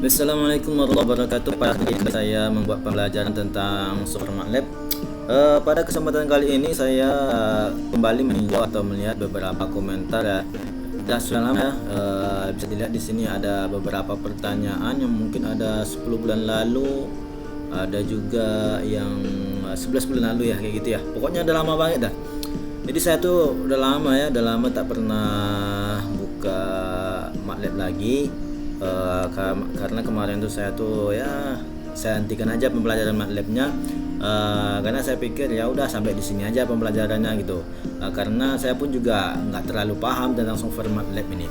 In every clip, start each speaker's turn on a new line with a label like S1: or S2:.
S1: Assalamualaikum warahmatullahi wabarakatuh. Pada kali ini saya membuat pembelajaran tentang software MATLAB. Pada kesempatan kali ini saya kembali meninjau atau melihat beberapa komentar ya. Sudah lama ya. Bisa dilihat di sini ada beberapa pertanyaan yang mungkin ada 10 bulan lalu, ada juga yang 11 bulan lalu ya, kayak gitu ya. Pokoknya udah lama banget dah. Jadi saya tuh udah lama tak pernah buka MATLAB lagi. Karena kemarin tuh saya hentikan aja pembelajaran MATLAB-nya, karena saya pikir ya udah sampai di sini aja pembelajarannya gitu, karena saya pun juga nggak terlalu paham tentang software MATLAB ini.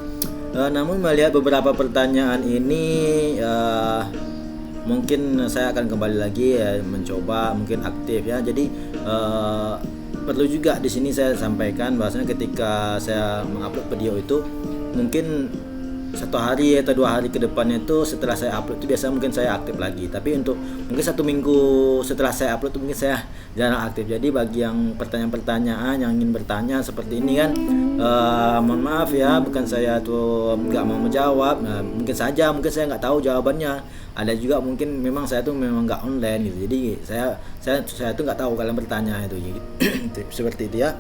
S1: Namun melihat beberapa pertanyaan ini, mungkin saya akan kembali lagi ya, mencoba mungkin aktif ya. Jadi perlu juga di sini saya sampaikan bahwasanya ketika saya mengupload video itu mungkin 1 hari atau 2 hari ke depannya itu setelah saya upload itu biasa mungkin saya aktif lagi, tapi untuk mungkin 1 minggu setelah saya upload itu mungkin saya jarang aktif. Jadi bagi yang pertanyaan-pertanyaan yang ingin bertanya seperti ini kan, mohon maaf ya, bukan saya tuh nggak mau menjawab. Mungkin saya nggak tahu jawabannya. Ada juga mungkin memang saya tuh memang nggak online gitu, jadi saya tuh nggak tahu kalian bertanya itu seperti itu ya.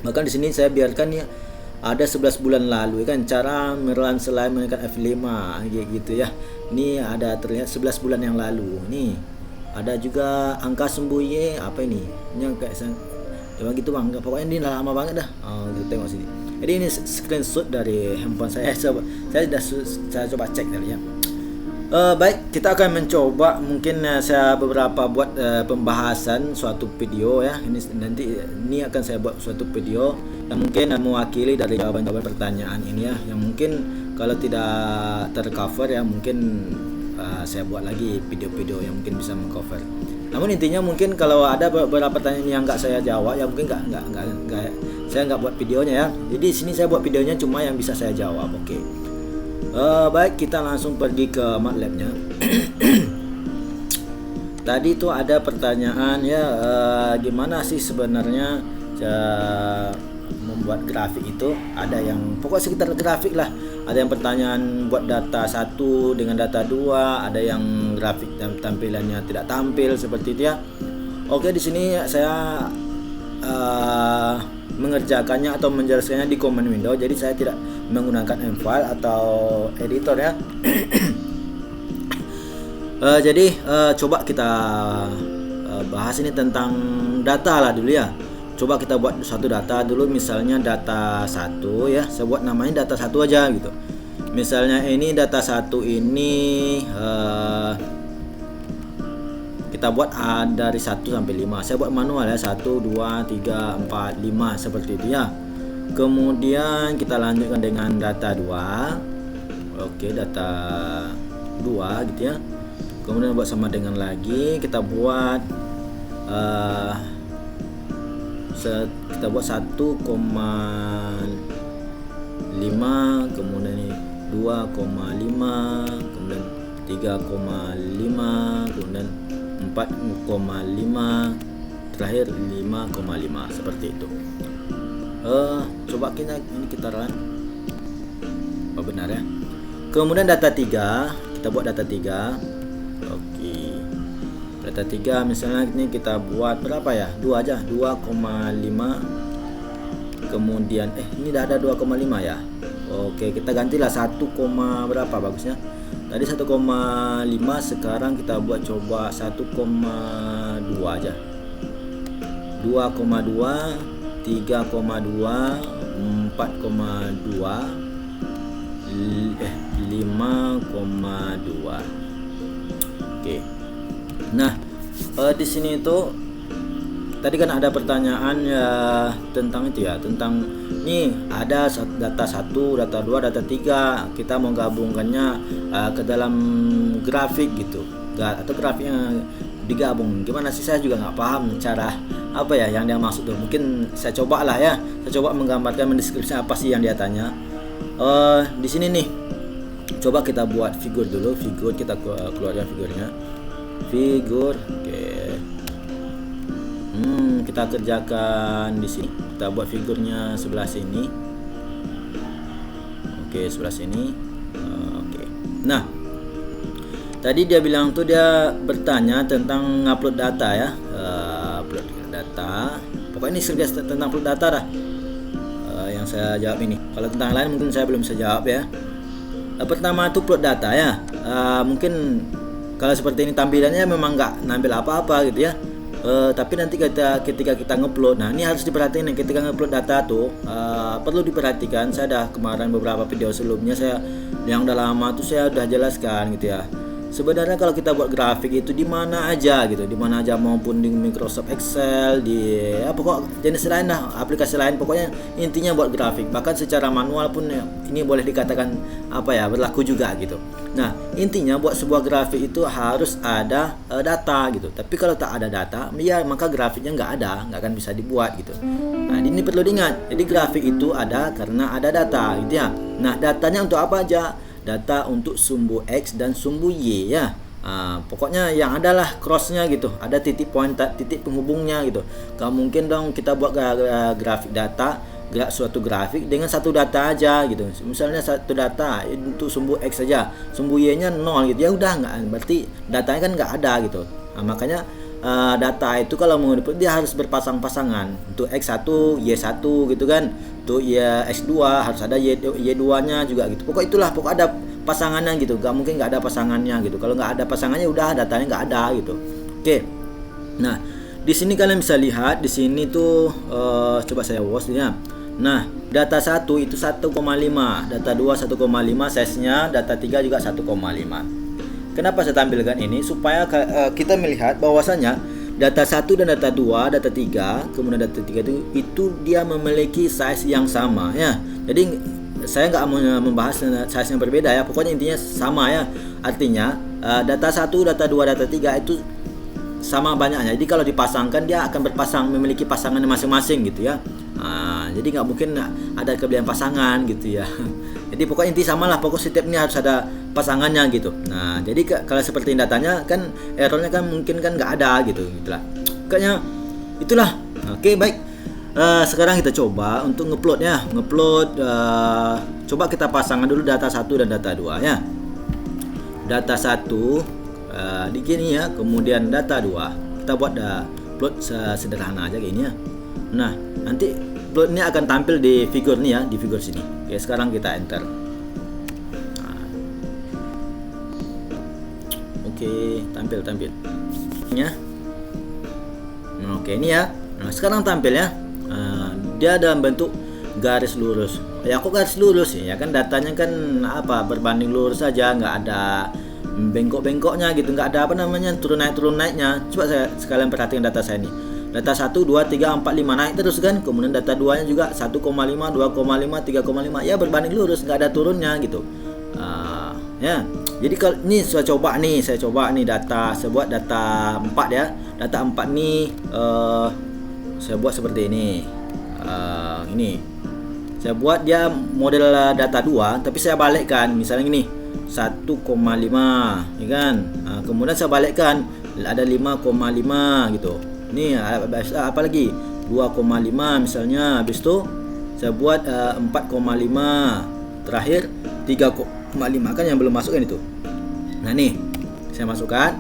S1: Bahkan di sini saya biarkan ya, ada 11 bulan lalu kan, cara menelan slime menggunakan F5 gitu ya. Ini ada terlihat 11 bulan yang lalu. Nih ada juga angka sembunyi apa ini? Ini kayak coba gitu bang. Pokoknya ini lama banget dah. Kita tengok sini. Jadi ini screenshot dari handphone saya. Saya coba cek tadi ya. Baik, kita akan mencoba mungkin saya beberapa buat pembahasan suatu video ya. Ini akan saya buat suatu video yang mungkin mewakili dari jawaban-jawaban pertanyaan ini ya, yang mungkin kalau tidak tercover ya mungkin saya buat lagi video-video yang mungkin bisa mengcover. Namun intinya mungkin kalau ada beberapa pertanyaan yang nggak saya jawab ya mungkin saya nggak buat videonya ya. Jadi sini saya buat videonya cuma yang bisa saya jawab. Oke. Baik, kita langsung pergi ke MATLAB-nya. Tadi itu ada pertanyaan ya, gimana sih sebenarnya membuat grafik itu. Ada yang pokoknya sekitar grafik lah. Ada yang pertanyaan buat data 1 dengan data 2, ada yang grafik tampilannya tidak tampil seperti itu ya. Oke, di sini saya mengerjakannya atau menjelaskannya di command window, jadi saya tidak menggunakan M-file atau editor ya. Jadi coba kita bahas ini tentang data lah dulu ya. Coba kita buat satu data dulu, misalnya data 1 ya. Saya buat namanya data 1 aja gitu. Misalnya ini data 1 ini kita buat dari 1 sampai 5. Saya buat manual ya, 1 2 3 4 5 seperti itu ya. Kemudian kita lanjutkan dengan data 2. Oke, data 2 gitu ya. Kemudian buat sama dengan lagi, kita buat 1,5, kemudian ini 2,5, kemudian 3,5, kemudian 4,5, terakhir 5,5 seperti itu. Coba kita run apa benar ya. Kemudian data 3, kita buat data 3. Oke, data 3 misalnya ini kita buat berapa ya, 2 aja, 2,5. kemudian ini udah ada 2,5 ya. Oke, kita gantilah 1, berapa bagusnya. Tadi 1,5, sekarang kita buat coba 1,2 aja. 2,2, 3,2, 4,2, 5,2. Oke. Nah, di sini itu tadi kan ada pertanyaan ya tentang itu ya, tentang ini ada data 1, data 2, data 3. Kita mau gabungkannya ke dalam grafik gitu. Atau grafiknya digabung. Gimana sih, saya juga nggak paham cara apa ya yang dia maksud tuh. Mungkin saya coba lah ya. Saya coba menggambarkan, mendeskripsikan apa sih yang dia tanya. Di sini nih. Coba kita buat figur dulu. Figur, kita keluarkan figurnya. Figur. Oke. Kita kerjakan di sini. Kita buat figurnya sebelah sini. Oke, sebelah sini. Oke. Nah, tadi dia bilang tuh dia bertanya tentang upload data ya. Upload data. Pokoknya ini serba tentang upload data dah. Yang saya jawab ini. Kalau tentang lain mungkin saya belum bisa jawab ya. Pertama itu upload data ya. Mungkin kalau seperti ini tampilannya memang nggak nampil apa-apa gitu ya. Tapi nanti ketika kita ngupload, nah ini harus diperhatiin ketika ngupload data tuh perlu diperhatikan. Saya dah kemarin beberapa video sebelumnya saya yang udah lama tuh saya udah jelaskan gitu ya. Sebenarnya kalau kita buat grafik itu di mana aja gitu, di mana aja maupun di Microsoft Excel, di pokok jenis lain lah, aplikasi lain, pokoknya intinya buat grafik. Bahkan secara manual pun ini boleh dikatakan berlaku juga gitu. Nah, intinya buat sebuah grafik itu harus ada data gitu. Tapi kalau tak ada data, ya maka grafiknya nggak akan bisa dibuat gitu. Nah, ini perlu diingat. Jadi grafik itu ada karena ada data gitu ya. Nah, datanya untuk apa aja? Data untuk sumbu X dan sumbu Y ya. Pokoknya yang adalah crossnya gitu, ada titik titik penghubungnya gitu. Gak mungkin dong kita buat grafik data, suatu grafik dengan satu data aja gitu. Misalnya satu data untuk sumbu X saja, sumbu Y nya 0 gitu, ya udah nggak, berarti datanya kan nggak ada gitu. Makanya data itu kalau mau dia harus berpasang-pasangan, untuk X1 Y1 gitu kan, untuk X2 harus ada Y2 nya juga gitu. Pokok ada pasangannya gitu, gak mungkin nggak ada pasangannya gitu. Kalau nggak ada pasangannya udah datanya nggak ada gitu. Oke. Nah, di sini kalian bisa lihat di sini tuh coba saya watch ya. Nah, data 1 itu 1,5, data 2 1,5, size-nya, data 3 juga 1,5. Kenapa saya tampilkan ini? Supaya kita melihat bahwasanya data 1 dan data 2, data 3, kemudian data 3 itu dia memiliki size yang sama ya. Jadi saya nggak mau membahas size yang berbeda ya. Pokoknya intinya sama ya. Artinya data 1, data 2, data 3 itu sama banyaknya. Jadi kalau dipasangkan dia akan memiliki pasangan masing-masing gitu ya. Jadi nggak mungkin ada kelebihan pasangan gitu ya. Jadi pokoknya inti sama lah. Pokok setiap ini harus ada pasangannya gitu. Nah, jadi kalau seperti datanya kan errornya kan mungkin kan nggak ada gitu, gitulah. Kayaknya itulah. Oke, baik. Sekarang kita coba untuk ngupload ya. Coba kita pasangkan dulu data 1 dan data 2 ya. Data 1 di gini ya, kemudian data 2 kita buat plot sederhana aja kayak ini ya. Nah, nanti plot ini akan tampil di figur nih ya, di figur sini. Oke, sekarang kita enter. Oke, tampil ya. Oke, ini ya. Nah, sekarang tampil ya. Dia dalam bentuk garis lurus. Ya, kok garis lurus ya? Kan datanya kan berbanding lurus saja, nggak ada bengkok-bengkoknya gitu, nggak ada turun naiknya. Coba saya sekalian perhatikan data saya ini. Data 1, 2, 3, 4, 5 naik terus kan. Kemudian data 2 nya juga 1,5, 2,5, 3,5. Ya berbanding lurus, nggak ada turunnya gitu. Ya. Jadi kalau ini saya coba nih data, saya buat data 4 ya. Data 4 nih saya buat seperti ini. Ini. Saya buat dia model data 2, tapi saya balikkan. Misalnya ini 1,5 ya kan. Kemudian saya balikkan ada 5,5 gitu. Ini apa lagi? 2,5 misalnya. Habis itu saya buat 4,5. Terakhir 3,5 kan yang belum masuk kan itu. Nah, nih saya masukkan.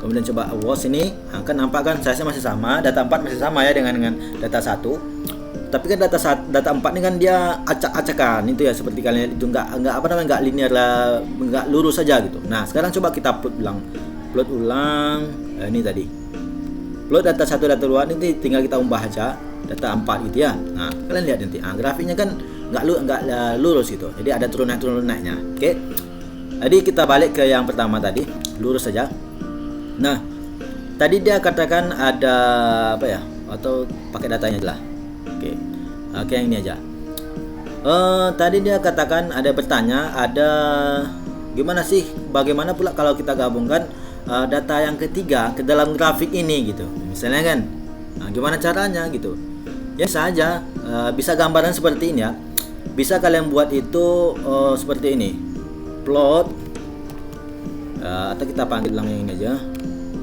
S1: Kemudian coba awas ini, kan nampak kan size-nya masih sama, data 4 masih sama ya dengan data 1. Tapi kan data 4 ini kan dia acak-acakan itu ya, seperti kalian lihat itu enggak linear lah, enggak lurus saja gitu. Nah, sekarang coba kita plot ulang ini tadi. Plot data 1 data 2 ini tinggal kita ubah aja data 4 gitu ya. Nah, kalian lihat nanti. Grafiknya kan enggak lurus gitu. Jadi ada turun naiknya. Oke. Jadi kita balik ke yang pertama tadi, lurus saja. Nah, tadi dia katakan ada atau pakai datanya aja lah. Oke, yang ini aja. Tadi dia katakan ada bagaimana pula kalau kita gabungkan data yang ketiga ke dalam grafik ini gitu. Misalnya kan, gimana caranya gitu? Ya saja, bisa gambaran seperti ini ya. Bisa kalian buat itu seperti ini. Plot atau kita panggil yang ini aja,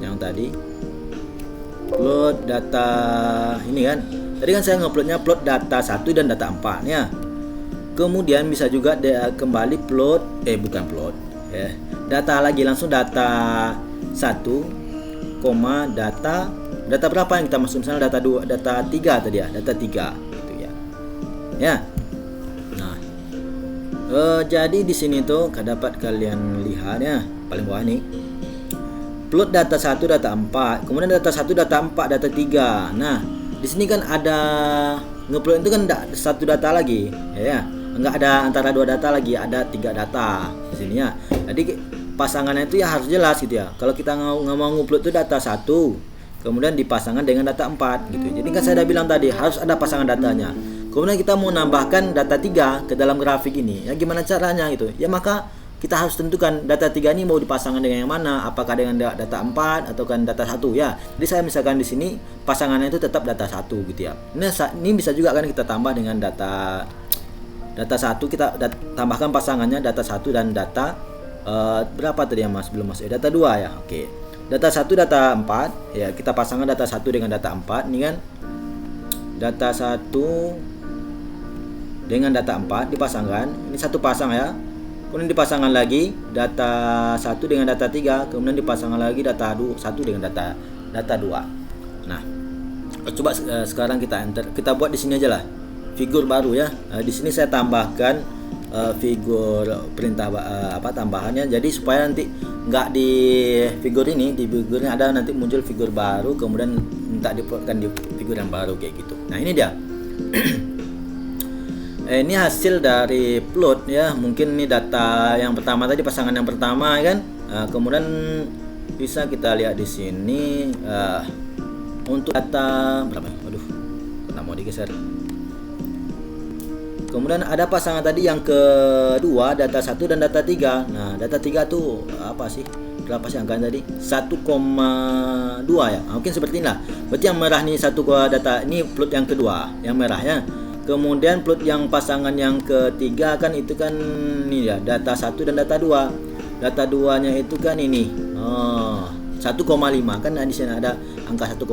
S1: yang tadi. Plot data ini kan. Tadi kan saya nguploadnya plot data 1 dan data 4 ya. Kemudian bisa juga kembali plot data lagi, langsung data 1, data berapa yang kita masuk, misalnya data 2, data 3 tadi ya, data 3 gitu ya. Ya. Nah, jadi di sini tuh dapat kalian lihat ya, paling bawah nih. Plot data 1, data 4, kemudian data 1, data 4, data 3. Nah, di sini kan ada ngeplot itu kan satu data lagi, ya. Enggak ada antara dua data lagi, ada 3 data di sini ya. Jadi pasangannya itu ya harus jelas gitu ya. Kalau kita nggak mau ngupload itu data 1, kemudian dipasangkan dengan data 4 gitu. Jadi kan saya udah bilang tadi harus ada pasangan datanya. Kemudian kita mau nambahkan data 3 ke dalam grafik ini. Ya gimana caranya gitu? Ya maka kita harus tentukan data 3 ini mau dipasangkan dengan yang mana, apakah dengan data 4 atau kan data 1 ya. Jadi saya misalkan di sini pasangannya itu tetap data 1 gitu ya. Ini bisa juga kan kita tambah dengan data 1, kita tambahkan pasangannya data 1 dan data berapa tadi ya Mas? Belum masuk. Data 2 ya. Oke. Data 1, data 4 ya, kita pasangkan data 1 dengan data 4 ini kan. Data 1 dengan data 4 dipasangkan. Ini satu pasang ya. Kemudian dipasangkan lagi data 1 dengan data 3, kemudian dipasangkan lagi data 1 dengan data 2. Nah, coba sekarang kita enter. Kita buat di sini aja lah. Figur baru ya. Di sini saya tambahkan figur perintah tambahannya, jadi supaya nanti nggak di figur ini, di figurnya ada nanti muncul figur baru, kemudian minta diplotkan di figur yang baru kayak gitu. Nah ini dia. Ini hasil dari plot ya. Mungkin ini data yang pertama tadi, pasangan yang pertama kan. Kemudian bisa kita lihat di sini untuk data berapa? Waduh, nggak mau digeser. Kemudian ada pasangan tadi yang kedua, data 1 dan data 3. Nah, data 3 tuh apa sih? Berapa sih angkanya tadi? 1,2 ya. Mungkin seperti inilah. Berarti yang merah nih data ini plot yang kedua, yang merahnya. Kemudian plot yang pasangan yang ketiga kan itu kan ini ya, data 1 dan data 2. Data 2-nya itu kan ini. 1,5 kan di sini ada angka 1,5.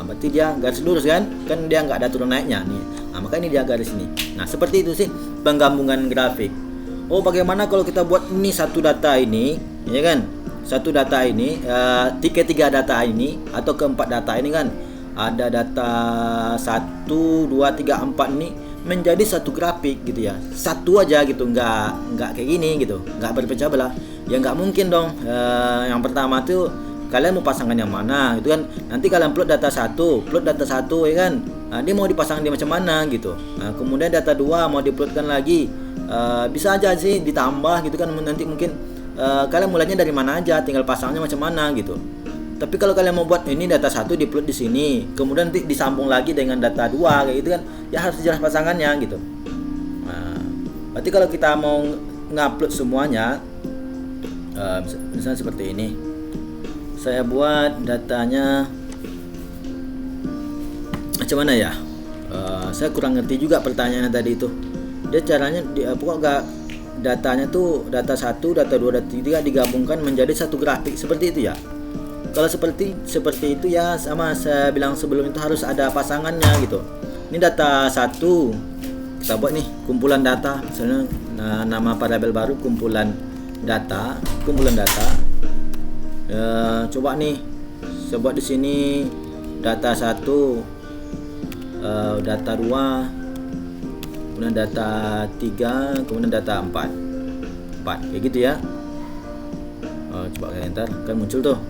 S1: Berarti dia garis lurus kan? Kan dia nggak ada turun naiknya nih. Nah, maka ini dia garis ini. Nah, seperti itu sih penggabungan grafik. Oh, bagaimana kalau kita buat ini satu data ini, ya kan? Satu data ini, ketiga data ini atau keempat data ini kan ada data 1, 2, 3, 4 ini menjadi satu grafik gitu ya. Satu aja gitu, nggak kayak gini gitu, nggak berpecah belah. Ya nggak mungkin dong. Yang pertama tuh kalian mau pasangkan yang mana gitu kan. Nanti kalian plot data 1 ya kan. Nah, dia mau dipasang di macam mana gitu. Nah, kemudian data 2 mau diplotkan lagi. Bisa aja sih ditambah gitu kan, nanti mungkin kalian mulainya dari mana aja, tinggal pasangnya macam mana gitu. Tapi kalau kalian mau buat ini data 1 diplot di sini, kemudian nanti disambung lagi dengan data 2 kayak gitu kan, ya harus jelas pasangannya gitu. Nah, berarti kalau kita mau ngupload semuanya, misalnya seperti ini. Saya buat datanya macam mana ya? Saya kurang ngerti juga pertanyaannya tadi itu. Dia caranya pokoknya datanya tuh data 1, data 2, data 3 digabungkan menjadi satu grafik seperti itu ya. Kalau seperti itu ya, sama saya bilang sebelum itu harus ada pasangannya gitu. Ini data 1 kita buat nih kumpulan data, misalnya nama variabel baru kumpulan data. Coba nih saya buat di sini data 1, data 2, kemudian data 3, kemudian data 4 kayak gitu ya. Coba kalian enter, kan muncul tuh.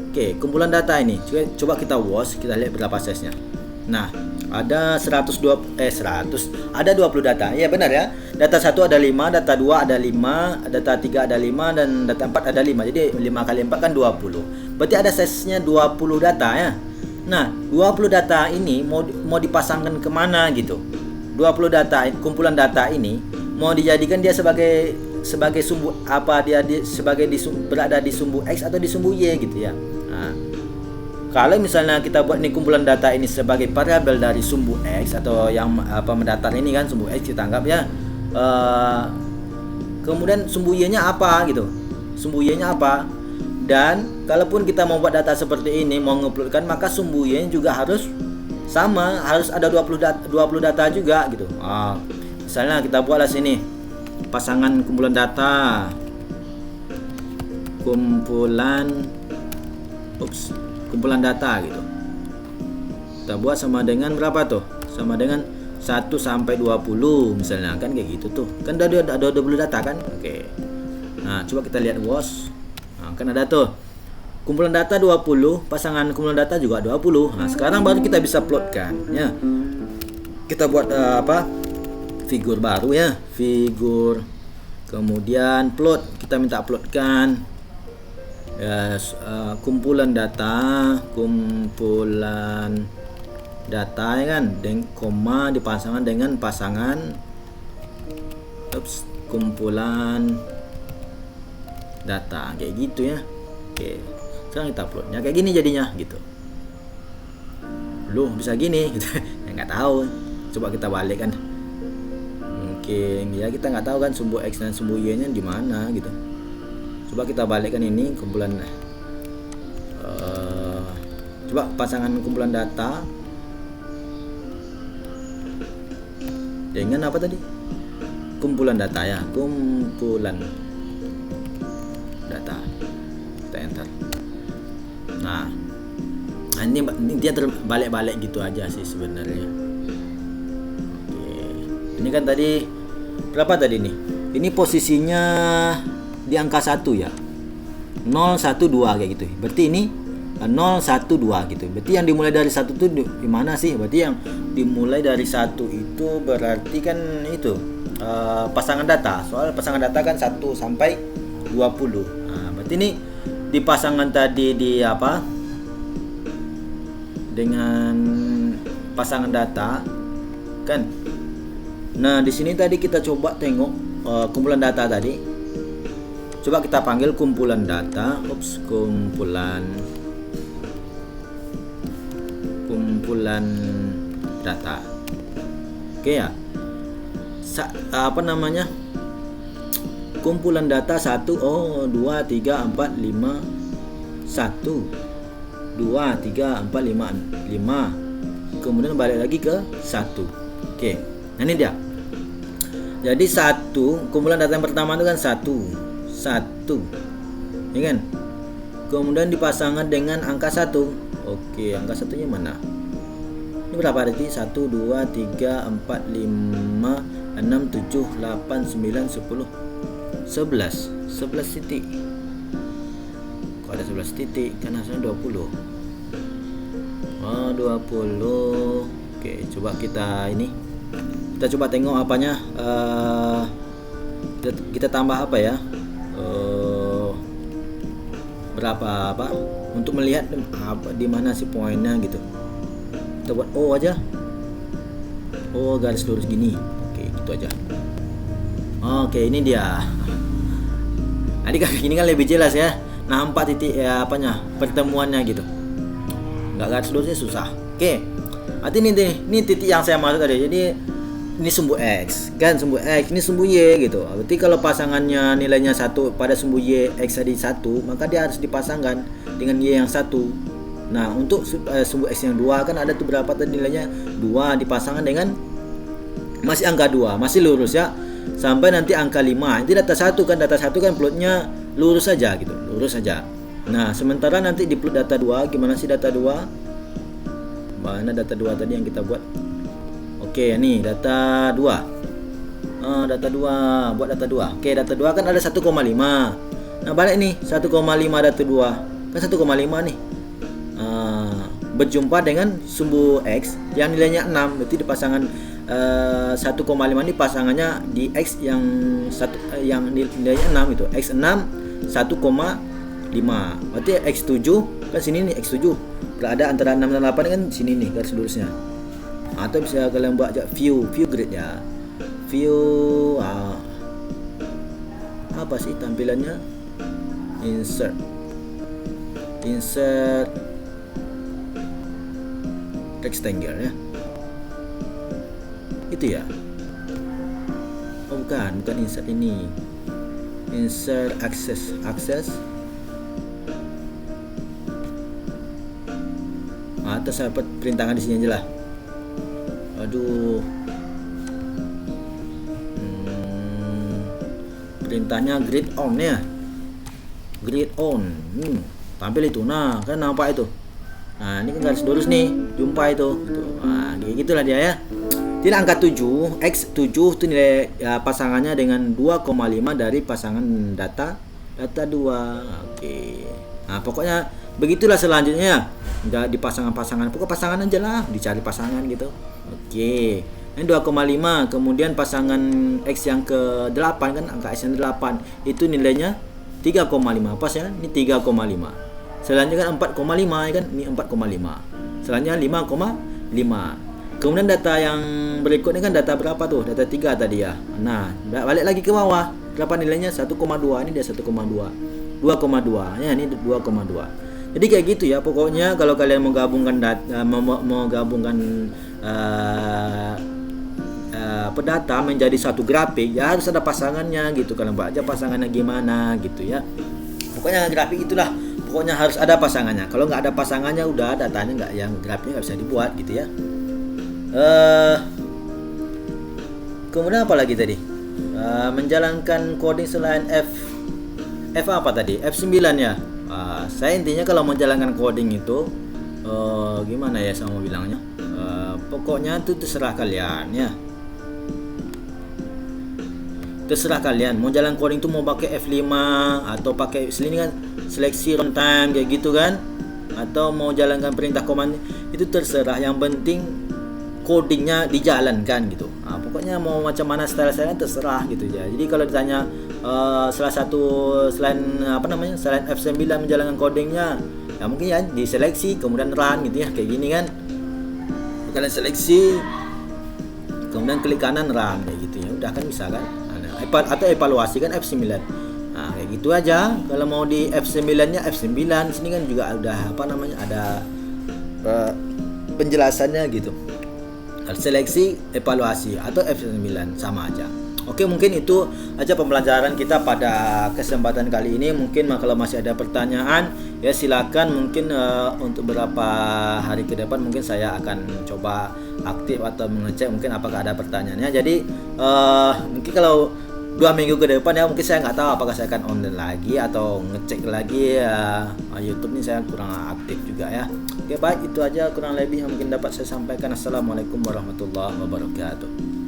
S1: Oke, kumpulan data ini coba kita wash, kita lihat berapa size-nya. Nah, ada 100, ada 20 data. Ya benar ya. Data 1 ada 5, data 2 ada 5, data 3 ada 5, dan data 4 ada 5. Jadi 5 kali 4 kan 20. Berarti ada size-nya 20 data ya. Nah, 20 data ini mau dipasangkan kemana gitu. 20 data, kumpulan data ini mau dijadikan dia sebagai sumbu apa, dia berada di sumbu X atau di sumbu Y gitu ya. Nah, kalau misalnya kita buat nih kumpulan data ini sebagai variabel dari sumbu X atau yang mendatar ini kan sumbu X kita anggap ya. Kemudian sumbu Y-nya apa gitu. Sumbu Y-nya apa? Dan kalaupun kita mau buat data seperti ini, mau nguploadkan, maka sumbu Y-nya juga harus sama, harus ada 20 data juga gitu. Misalnya kita buatlah sini pasangan kumpulan data kumpulan kumpulan data gitu. Kita buat sama dengan berapa tuh? Sama dengan 1 sampai 20 misalnya, kan kayak gitu tuh. Kan ada 20 data kan? Oke. Nah, coba kita lihat bos. Nah, kan ada tuh kumpulan data 20, pasangan kumpulan data juga 20. Nah, sekarang baru kita bisa plotkan ya. Kita buat figur baru ya, figur. Kemudian plot, kita minta plotkan ya, kumpulan data ya kan, dengan koma dipasangkan dengan pasangan kumpulan data kayak gitu ya. Oke, sekarang kita plotnya kayak gini jadinya gitu. Loh, bisa gini gitu. Ya nggak tahu, coba kita balik kan. Mungkin ya kita nggak tahu kan sumbu X dan sumbu Y nya di mana gitu. Coba kita balikkan ini kumpulan coba pasangan kumpulan data dengan apa tadi, kumpulan data ya, kumpulan data. Kita enter. Nah ini dia terbalik-balik gitu aja sih sebenarnya. Oke, ini kan tadi berapa tadi nih? Ini posisinya di angka 1 ya. 0, 1, 2 kayak gitu. Berarti ini 0, 1, 2 gitu. Berarti yang dimulai dari 1 itu di mana sih? Berarti yang dimulai dari 1 itu berarti kan itu pasangan data. Soal pasangan data kan 1 sampai 20. Nah, berarti ini di pasangan tadi di apa? Dengan pasangan data kan. Nah, di sini tadi kita coba tengok kumpulan data tadi. Coba kita panggil kumpulan data, kumpulan data. Oke ya. Apa namanya? Kumpulan data 1, 2, 3, 4, 5, 1, 2, 3, 4, 5, 5. Kemudian balik lagi ke 1. Oke. Nah, ini dia. Jadi 1, kumpulan data yang pertama itu kan 1, ya kan? Kemudian dipasangkan dengan angka 1. Oke, angka 1-nya mana? Ini berapa berarti? 1, 2, 3, 4, 5, 6, 7, 8, 9, 10, 11 titik. Kok ada 11 titik? Kan hasilnya 20. Oh, 20. Oke, coba kita coba tengok apanya, kita tambah apa ya, berapa apa untuk melihat apa di mana sih poinnya gitu. Kita buat O aja, O garis lurus gini. Oke, gitu aja. Oke, ini dia. Nah, ini kan lebih jelas ya, nampak titik ya apanya, pertemuannya gitu. Nggak garis lurusnya susah. Oke, berarti ini titik yang saya maksud tadi. Jadi ini sumbu X kan, sumbu X, ini sumbu Y gitu. Berarti kalau pasangannya nilainya 1 pada sumbu Y X tadi 1, maka dia harus dipasangkan dengan Y yang 1. Nah, untuk sumbu X yang 2 kan ada tuh berapa tadi nilainya? 2 dipasangkan dengan masih angka 2, masih lurus ya. Sampai nanti angka 5. Ini data 1 kan, data 1 kan plotnya lurus saja gitu, lurus saja. Nah, sementara nanti di plot data 2, gimana sih data 2? Mana data 2 tadi yang kita buat? Oke, nih data 2. Data 2, buat data 2. Oke, data 2 kan ada 1,5. Nah, balik nih 1,5 data 2. Kan 1,5 nih. Berjumpa dengan sumbu X yang nilainya 6. Berarti di pasangan 1,5 ini pasangannya di X yang yang nilainya 6 itu. X6 1,5. Berarti X7 kan sini nih, X7 berada antara 6 dan 8 kan sini nih garis lurusnya. Atau bisa kalian buat view grid ya. View apa sih tampilannya? Insert rectangle ya. Itu ya. Oh, bukan insert ini. Insert access. Atau saya perintahkan di sini aja lah. Aduh. Perintahnya grid on ya. Grid on. Tampil itu. Nah, kan nampak itu. Nah, ini kan garis lurus nih, jumpa itu. Gitu. Nah, kayak gitulah dia ya. Jadi angka 7, X7 itu nilai ya, pasangannya dengan 2,5 dari pasangan data 2. Oke. Nah, pokoknya begitulah selanjutnya. Enggak di pasangan-pasangan, pokok pasangan aja lah, dicari pasangan gitu. Oke. Ini 2,5, kemudian pasangan X yang ke-8 kan, angka X yang 8 itu nilainya 3,5. Pas ya, ini 3,5. Selanjutnya kan 4,5 ya kan, ini 4,5. Selanjutnya 5,5. Kemudian data yang berikutnya kan data berapa tuh? Data 3 tadi ya. Nah, balik lagi ke bawah. Berapa nilainya? 1,2. Ini dia 1,2. 2,2. Ya, ini 2,2. Jadi kayak gitu ya. Pokoknya kalau kalian mau gabungkan mau gabungkan data menjadi satu grafik, ya harus ada pasangannya gitu. Kalian baca pasangannya gimana gitu ya. Pokoknya grafik itulah. Pokoknya harus ada pasangannya. Kalau nggak ada pasangannya, udah datanya nggak, yang grafiknya nggak bisa dibuat gitu ya. Kemudian apa lagi tadi? Menjalankan coding selain F apa tadi? F9 ya. Saya intinya kalau menjalankan coding itu gimana ya saya mau bilangnya? Pokoknya itu terserah kalian ya. Terserah kalian mau jalan coding itu mau pakai F5 atau pakai sini kan seleksi runtime kayak gitu kan, atau mau jalankan perintah command, itu terserah. Yang penting codingnya dijalankan gitu. Pokoknya mau macam mana style-style terserah gitu ya. Jadi kalau ditanya salah satu selain selain F9 menjalankan codingnya, ya mungkin ya diseleksi kemudian run gitu ya, kayak gini kan. Kalian seleksi kemudian klik kanan run kayak gitu ya. Udah kan bisa kan. Atau evaluasi kan F9. Nah, kayak gitu aja. Kalau mau di F9-nya F9, sini kan juga udah ada penjelasannya gitu. Seleksi, evaluasi atau F9 sama aja. Oke, mungkin itu aja pembelajaran kita pada kesempatan kali ini. Mungkin kalau masih ada pertanyaan ya silakan. Mungkin untuk beberapa hari ke depan mungkin saya akan coba aktif atau mengecek mungkin apakah ada pertanyaannya. Jadi mungkin kalau 2 minggu ke depan ya mungkin saya nggak tahu apakah saya akan online lagi atau ngecek lagi ya. YouTube ini saya kurang aktif juga ya. Oke, baik, itu aja kurang lebih yang mungkin dapat saya sampaikan. Assalamualaikum warahmatullahi wabarakatuh.